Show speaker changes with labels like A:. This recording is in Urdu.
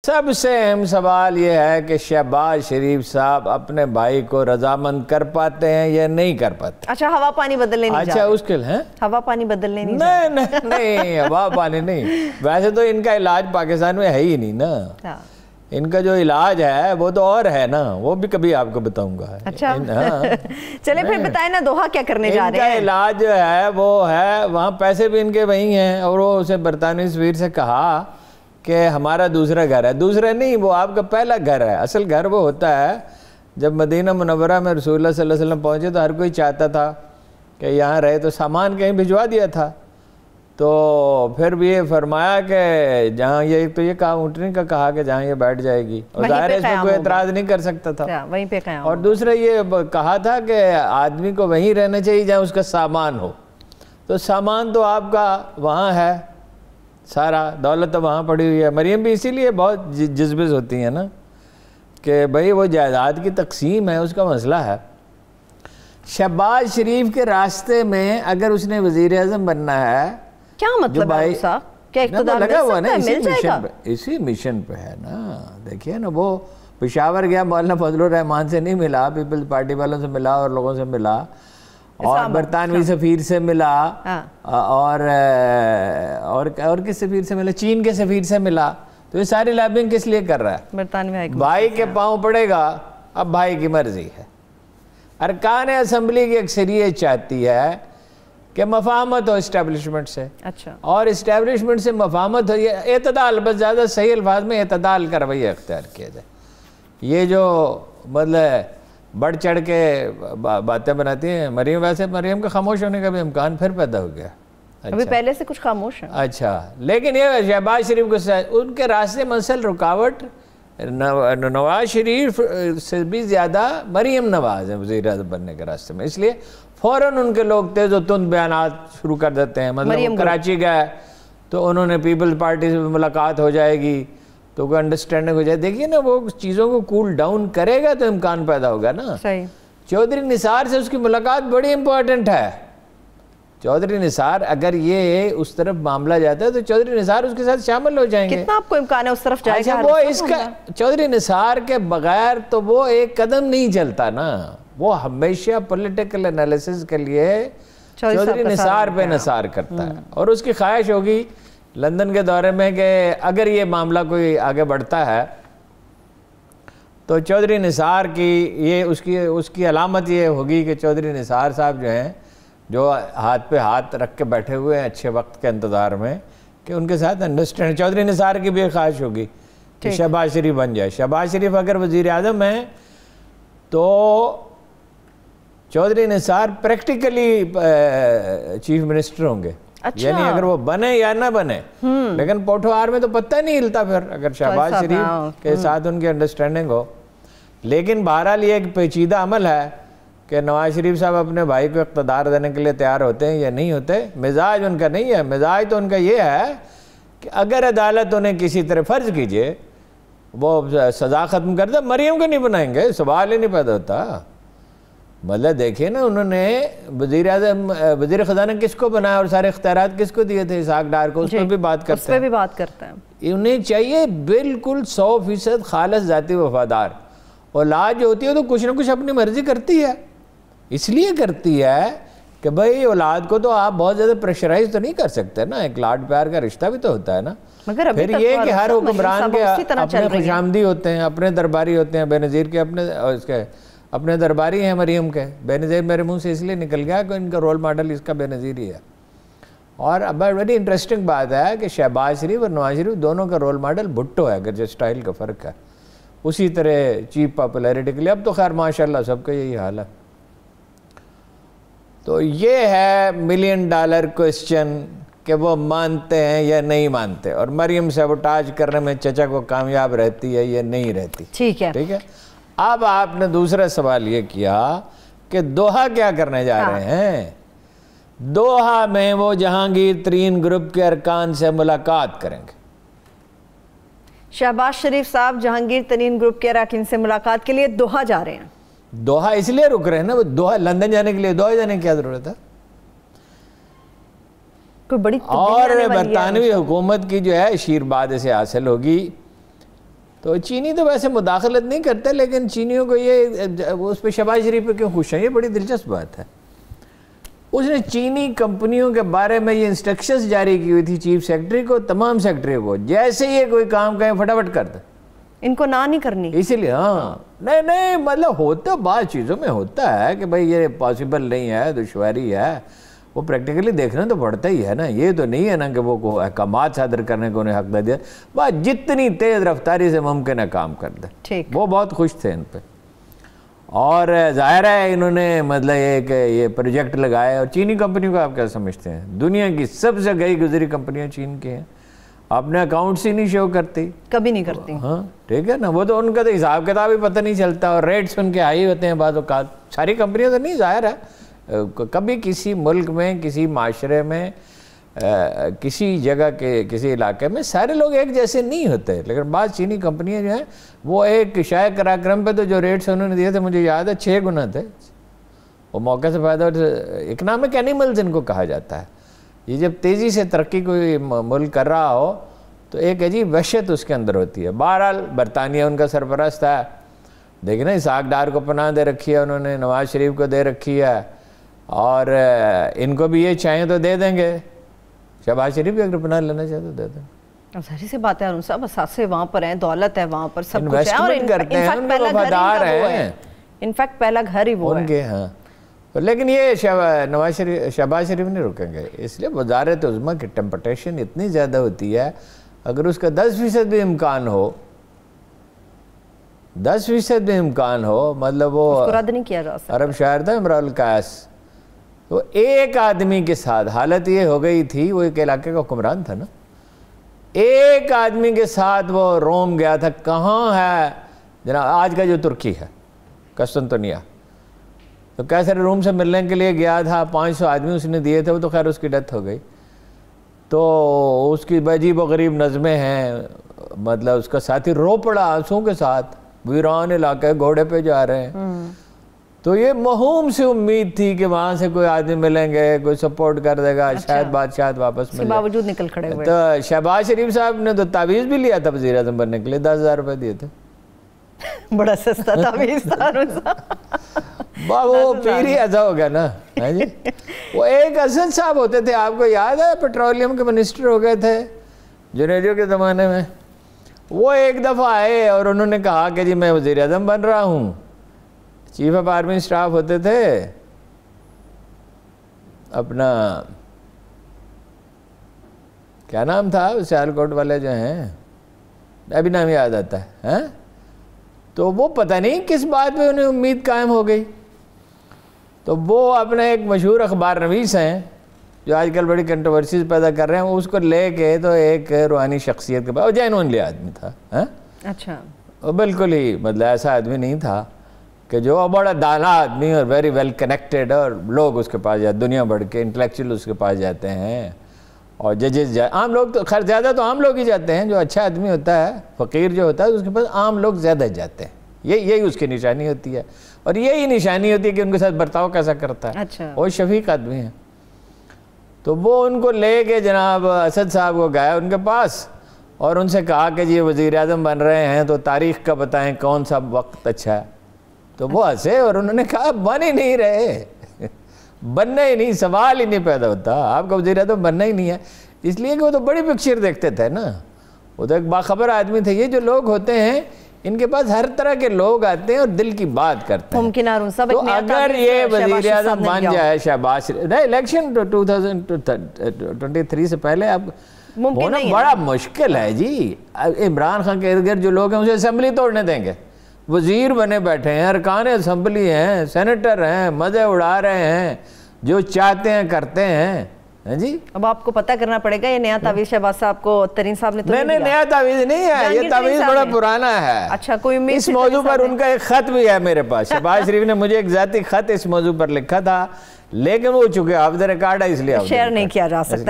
A: سب سے اہم سوال یہ ہے کہ شہباز شریف صاحب اپنے بھائی کو رضامند کر پاتے ہیں یا نہیں کر پاتے؟
B: اچھا ہوا پانی بدلنے نہیں
A: اچھا اس کے ہیں
B: ہوا پانی بدلنے
A: نہیں ہوا پانی نہیں. ویسے تو ان کا علاج پاکستان میں ہے ہی نہیں نا. ان کا جو علاج ہے وہ تو اور ہے نا, وہ بھی کبھی آپ کو بتاؤں گا.
B: اچھا چلے پھر بتائیں نا دوحہ کیا کرنے جا رہے ہیں؟
A: ان کا علاج جو ہے وہ ہے, وہاں پیسے بھی ان کے وہی ہیں, اور وہ اسے برطانوی سفیر سے کہا کہ ہمارا دوسرا گھر ہے. دوسرا نہیں, وہ آپ کا پہلا گھر ہے. اصل گھر وہ ہوتا ہے جب مدینہ منورہ میں رسول اللہ صلی اللہ علیہ وسلم پہنچے تو ہر کوئی چاہتا تھا کہ یہاں رہے, تو سامان کہیں بھجوا دیا تھا. تو پھر بھی یہ فرمایا کہ جہاں یہ تو یہ کہا اونٹنی کا کہا کہ جہاں یہ بیٹھ جائے گی, اور ظاہر ہے اس میں کوئی اعتراض نہیں کر سکتا تھا.
B: وہیں پہ قیام.
A: اور دوسرا یہ کہا تھا کہ آدمی کو وہیں رہنا چاہیے جہاں اس کا سامان ہو. تو سامان تو آپ کا وہاں ہے, سارا دولت تو وہاں پڑی ہوئی ہے. مریم بھی اسی لیے بہت جذبز ہوتی ہیں نا کہ بھئی وہ جائیداد کی تقسیم ہے, اس کا مسئلہ ہے. شہباز شریف کے راستے میں اگر اس نے وزیر اعظم بننا ہے,
B: کیا مطلب ہے اس کا؟ کیا اقتدار
A: لگا ہوا نا
B: مل جائے گا؟
A: اسی مشن پہ ہے نا. دیکھیے نا, وہ پشاور گیا, مولانا فضل الرحمان سے نہیں ملا, پیپلز پارٹی والوں سے ملا اور لوگوں سے ملا, اور برطانوی سفیر سے ملا, اور کس سفیر سے ملا؟ چین کے سفیر سے ملا. تو یہ ساری لابنگ کس لیے کر رہا ہے؟
B: برطانوی
A: بھائی کے پاؤں پڑے گا, اب بھائی کی مرضی ہے. ارکان اسمبلی کی اکثریت چاہتی ہے کہ مفاہمت ہو اسٹیبلشمنٹ سے.
B: اچھا.
A: اور اسٹیبلشمنٹ سے مفاہمت ہو, یہ اعتدال, بس زیادہ صحیح الفاظ میں اعتدال کا رویہ اختیار کیا جائے. یہ جو مطلب بڑھ چڑھ کے باتیں بناتی ہیں مریم, ویسے مریم کا خاموش ہونے کا بھی امکان پھر پیدا ہو گیا.
B: ابھی پہلے سے کچھ خاموش ہے.
A: اچھا, لیکن یہ شہباز شریف کو ان کے راستے مسل رکاوٹ نواز شریف سے بھی زیادہ مریم نواز ہے وزیر اعظم بننے کے راستے میں. اس لیے فوراً ان کے لوگ تیز و تند بیانات شروع کر دیتے ہیں. مطلب کراچی گئے تو انہوں نے پیپلز پارٹی سے ملاقات ہو جائے گی تو کوئی انڈرسٹینڈنگ ہو جائے. دیکھیے نا, وہ چیزوں کو کول ڈاؤن کرے گا تو امکان پیدا ہوگا نا.
B: صحیح.
A: چودھری نثار سے اس کی ملاقات بڑی امپورٹنٹ ہے. چودھری نثار اگر یہ اس طرف معاملہ جاتا ہے تو چودھری نثار اس کے ساتھ شامل ہو جائیں گے.
B: کتنا آپ کو امکان ہے اس طرف جائے گا؟
A: وہ اس کا چودھری نثار کے بغیر تو وہ ایک قدم نہیں چلتا نا. وہ ہمیشہ پولیٹیکل انالیسس کے لیے چودھری نثار پہ نثار کرتا ہے, اور اس کی خواہش ہوگی لندن کے دورے میں کہ اگر یہ معاملہ کوئی آگے بڑھتا ہے تو چودھری نثار کی یہ اس کی علامت یہ ہوگی کہ چودھری نثار صاحب جو ہیں, جو ہاتھ پہ ہاتھ رکھ کے بیٹھے ہوئے ہیں اچھے وقت کے انتظار میں, کہ ان کے ساتھ انڈرسٹینڈ. چودھری نثار کی بھی ایک خواہش ہوگی کہ شہباز شریف بن جائے. شہباز شریف اگر وزیر اعظم ہیں تو چودھری نثار پریکٹیکلی چیف منسٹر ہوں گے. یعنی اگر وہ بنے یا نہ بنے, لیکن پوٹھوہار میں تو پتہ نہیں ہلتا پھر اگر شہباز شریف کے ساتھ ان کی انڈرسٹینڈنگ ہو. لیکن بہرحال یہ ایک پیچیدہ عمل ہے کہ نواز شریف صاحب اپنے بھائی کو اقتدار دینے کے لیے تیار ہوتے ہیں یا نہیں ہوتے. مزاج ان کا نہیں ہے. مزاج تو ان کا یہ ہے کہ اگر عدالت انہیں کسی طرح فرض کیجئے وہ سزا ختم کر دے, مریم کو نہیں بنائیں گے, سوال ہی نہیں پیدا ہوتا. مطلب دیکھیں نا, انہوں نے وزیر اعظم وزیر خزانہ کس کو بنایا اور سارے اختیارات کس کو دیے تھے؟ اسحاق ڈار کو. اس پہ بھی بات کرتے ہیں. انہیں چاہیے بالکل 100% خالص ذاتی وفادار. اولاد جو ہوتی ہے تو کچھ نہ کچھ اپنی مرضی کرتی ہے. اس لیے کرتی ہے کہ بھئی اولاد کو تو آپ بہت زیادہ پریشرائز تو نہیں کر سکتے نا, ایک لاڈ پیار کا رشتہ بھی تو ہوتا ہے نا. پھر یہ کہ ہر حکمران کے اپنے خوشامدی ہوتے ہیں, اپنے درباری ہوتے ہیں. بے نظیر کے اپنے درباری ہیں مریم کے. بے نظیر میرے منہ سے اس لیے نکل گیا کہ ان کا رول ماڈل اس کا بے نظیر ہی ہے. اور اب بڑی انٹرسٹنگ بات ہے کہ شہباز شریف اور نواز شریف دونوں کا رول ماڈل بھٹو ہے, اگر جو سٹائل کا فرق ہے. اسی طرح چیپ پاپولیرٹی کے لیے اب تو خیر ماشاءاللہ سب کا یہی حال ہے. تو یہ ہے $1 ملین کوسچن کہ وہ مانتے ہیں یا نہیں مانتے, اور مریم سیبوٹاج کرنے میں چچا کو کامیاب رہتی ہے یا نہیں رہتی.
B: ٹھیک ہے.
A: اب آپ نے دوسرا سوال یہ کیا کہ دوحہ کیا کرنے جا رہے ہیں. دوحہ میں وہ جہانگیر ترین گروپ کے ارکان سے ملاقات کریں گے.
B: شہباز شریف صاحب جہانگیر ترین گروپ کے اراکین سے ملاقات کے لیے دوحہ جا رہے ہیں.
A: دوحہ اس لیے رک رہے ہیں نا, دوحہ لندن جانے کے لیے دوحہ جانے کی کیا ضرورت ہے؟
B: کوئی بڑی
A: اور برطانوی حکومت کی جو ہے شیرباد اسے حاصل ہوگی تو چینی تو ویسے مداخلت نہیں کرتے، لیکن چینیوں کو یہ اس پہ شہباز شریف پہ کیوں خوش ہیں، یہ بڑی دلچسپ بات ہے۔ اس نے چینی کمپنیوں کے بارے میں یہ انسٹرکشنز جاری کی ہوئی تھی چیف سیکرٹری کو، تمام سیکرٹریوں کو، جیسے یہ کوئی کام کہیں فٹافٹ کر دیں،
B: ان کو نہ نہیں کرنی،
A: اسی لیے ہاں نہیں مطلب ہوتا بعض چیزوں میں ہوتا ہے کہ بھائی یہ پاسبل نہیں ہے، دشواری ہے، وہ پریکٹیکلی دیکھنا تو پڑتا ہی ہے نا، یہ تو نہیں ہے نا کہ وہ احکامات صادر کرنے کو انہیں حق دے دیا، بس جتنی تیز رفتاری سے ممکن ہے کام کر دیں۔ وہ بہت خوش تھے ان پہ، اور ظاہر ہے انہوں نے مطلب یہ پروجیکٹ لگائے، اور چینی کمپنی کو آپ کیا سمجھتے ہیں، دنیا کی سب سے گئی گزری کمپنیاں چین کی ہیں، اپنے اکاؤنٹس ہی نہیں شو کرتی،
B: کبھی نہیں کرتی،
A: ہاں ٹھیک ہے نا، وہ تو ان کا تو حساب کتاب ہی پتہ نہیں چلتا، اور ریٹس ان کے ہائی ہوتے ہیں بعض اوقات، ساری کمپنیاں تو نہیں، ظاہر ہے کبھی کسی ملک میں، کسی معاشرے میں، کسی جگہ کے کسی علاقے میں سارے لوگ ایک جیسے نہیں ہوتے، لیکن بعض چینی کمپنیاں جو ہیں وہ ایک شائع کراکرم پہ تو جو ریٹس انہوں نے دیے تھے مجھے یاد ہے 6 گنا تھے، وہ موقع سے فائدہ، اکنامک اینیملز ان کو کہا جاتا ہے، یہ جب تیزی سے ترقی کوئی ملک کر رہا ہو تو ایک عجیب وحشت اس کے اندر ہوتی ہے۔ بہرحال برطانیہ ان کا سرپرست ہے، دیکھیں نا اسحاق ڈار کو پناہ دے رکھی ہے انہوں نے، نواز شریف کو دے رکھی ہے، اور ان کو بھی یہ چاہیں تو دے دیں گے، شہباز شریف بھی اگر پناہ لینا چاہے تو دے دیں۔
B: اب ظاہر سی بات ہے ارون صاحب، اساسے وہاں پر ہیں، دولت ہے وہاں پر، سب کچھ ہے، اور
A: انویسٹمنٹ کرتے ہیں، ان کے وفادار ہیں،
B: انفیکٹ پہلا گھر ہی وہ ہے
A: ان کے، ہاں لیکن یہ شہباز شریف نہیں رکیں گے، اس لیے وزارت عظمیٰ کی ٹیمپٹیشن اتنی زیادہ ہوتی ہے، اگر اس کا 10% بھی امکان ہو، 10% بھی امکان ہو، مطلب وہ
B: اس کو رد نہیں کیا جا سکتا۔
A: عرب شاعر تھا امرؤ القیس، وہ ایک آدمی کے ساتھ حالت یہ ہو گئی تھی، وہ ایک علاقے کا حکمران تھا نا، ایک آدمی کے ساتھ وہ روم گیا تھا، کہاں ہے جناب آج کا جو ترکی ہے قسطنطنیہ، تو کیسر روم سے ملنے کے لیے گیا تھا، 500 آدمی اس نے دیے تھے، وہ تو خیر اس کی ڈیتھ ہو گئی، تو اس کی عجیب و غریب نظمیں ہیں، مطلب اس کا ساتھی رو پڑا آنسوں کے ساتھ، ویران علاقے گھوڑے پہ جا رہے ہیں، تو یہ موہوم سے امید تھی کہ وہاں سے کوئی آدمی ملیں گے، کوئی سپورٹ کر دے گا، شاید بادشاہ واپس ملے،
B: باوجود نکل کھڑے ہوئے،
A: تو شہباز شریف صاحب نے تو تعویذ بھی لیا تھا وزیر اعظم بننے کے لیے، 10,000 روپے دیے تھے،
B: بڑا سستا تعویذ تھا ارون صاحب،
A: وہ پیر ہی ایسا ہو گیا نا، جی وہ ایک اسد صاحب ہوتے تھے، آپ کو یاد ہے پیٹرولیم کے منسٹر ہو گئے تھے جنیجو کے زمانے میں، وہ ایک دفعہ آئے اور انہوں نے کہا کہ جی میں وزیر اعظم بن رہا ہوں، چیف آف آرمی اسٹاف ہوتے تھے اپنا کیا نام تھا سیالکوٹ والے جو ہیں، ابھی نام یاد آتا ہے، تو وہ پتہ نہیں کس بات پہ انہیں امید قائم ہو گئی، تو وہ اپنے ایک مشہور اخبار نویس ہیں جو آج کل بڑی کنٹروورسیز پیدا کر رہے ہیں، اس کو لے کے تو ایک روحانی شخصیت کے بعد جینوئنلی آدمی تھا،
B: اچھا
A: وہ بالکل ہی مطلب ایسا آدمی نہیں تھا کہ جو بڑا دانا آدمی اور ویری ویل کنیکٹڈ، اور لوگ اس کے پاس جاتے، دنیا بڑھ کے انٹلیکچوئل اس کے پاس جاتے ہیں، اور ججز عام لوگ تو خیر زیادہ تو عام لوگ ہی جاتے ہیں، جو اچھا آدمی ہوتا ہے، فقیر جو ہوتا ہے اس کے پاس عام لوگ زیادہ جاتے ہیں، یہی اس کی نشانی ہوتی ہے، اور یہی نشانی ہوتی ہے کہ ان کے ساتھ برتاؤ کیسا کرتا ہے، وہ شفیق آدمی ہیں، تو وہ ان کو لے کے جناب اسد صاحب کو گئے ان کے پاس، اور ان سے کہا کہ جی وزیر اعظم بن رہے ہیں تو تاریخ کا بتائیں کون سا وقت اچھا ہے، تو وہ ہنسے اور انہوں نے کہا بن ہی نہیں رہے، بننا ہی نہیں، سوال ہی نہیں پیدا ہوتا، آپ کا وزیر اعظم بننا ہی نہیں ہے، اس لیے کہ وہ تو بڑی پکچر دیکھتے تھے نا، وہ تو ایک باخبر آدمی تھے، یہ جو لوگ ہوتے ہیں ان کے پاس ہر طرح کے لوگ آتے ہیں اور دل کی بات کرتے ہیں،
B: ممکن ارون صاحب
A: تو اگر یہ وزیر اعظم بن جائے شہباز شریف، نہیں الیکشن 2023 سے پہلے اب ہونا بڑا مشکل ہے جی، عمران خان کے ارد گرد جو لوگ ہیں اسے اسمبلی توڑنے دیں گے، وزیر بنے بیٹھے ہیں، ارکان اسمبلی ہیں، سینیٹر ہیں، مزے اڑا رہے ہیں، جو چاہتے ہیں کرتے ہیں، جی
B: اب آپ کو پتہ کرنا پڑے گا یہ نیا تعویذ شہباز صاحب کو ترین صاحب نے تو
A: نہیں نیا تعویذ نہیں ہے، یہ تعویذ بڑا پرانا ہے،
B: اچھا کوئی امید
A: اس موضوع پر ان کا ایک خط بھی ہے میرے پاس، شہباز شریف نے مجھے ایک ذاتی خط اس موضوع پر لکھا تھا، لیکن وہ چونکہ آف دا ریکارڈ ہے اس لیے
B: شیئر نہیں کیا جا سکتا۔